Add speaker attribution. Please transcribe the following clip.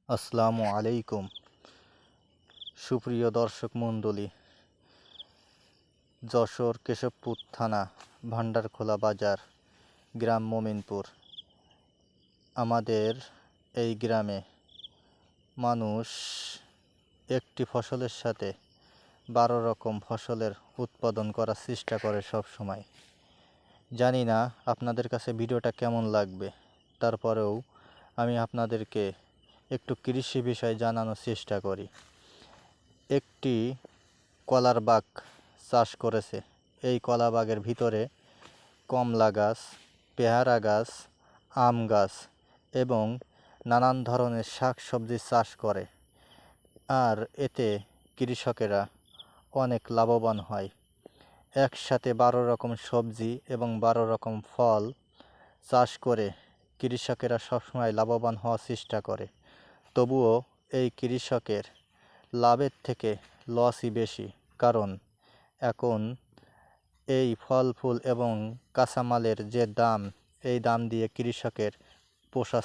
Speaker 1: আসসালামু আলাইকুম। সুপ্রিয় দর্শক মণ্ডলী, যশোর কেশবপুর থানা, ভান্ডারখোলা বাজার, গ্রাম মোমিনপুর। আমাদের এই গ্রামে মানুষ একটি ফসলের সাথে 12 রকম ফসলের উৎপাদন করার চেষ্টা করে সব সময়। জানি না আপনাদের কাছে ভিডিওটা কেমন লাগবে, তারপরেও আমি আপনাদেরকে একটু কৃষি বিষয়ে জানানোর চেষ্টা করি। একটি কলার বাগ চাষ করেছে। এই কলা বাগের ভিতরে কমলা গাছ, পেয়ারা গাছ, আম গাছ এবং নানান ধরনের শাকসবজি চাষ করে, আর এতে কৃষকেরা অনেক লাভবান হয়। একসাথে 12 রকম সবজি এবং 12 রকম ফল চাষ করে কৃষকেরা সবসময় লাভবান হওয়ার চেষ্টা করে। তবুও এই কৃষকের লাভের থেকে লসই বেশি, কারণ এখন এই ফল ফুল এবং কাঁচামালের যে দাম, এই দাম দিয়ে কৃষকের পোষাচ্ছে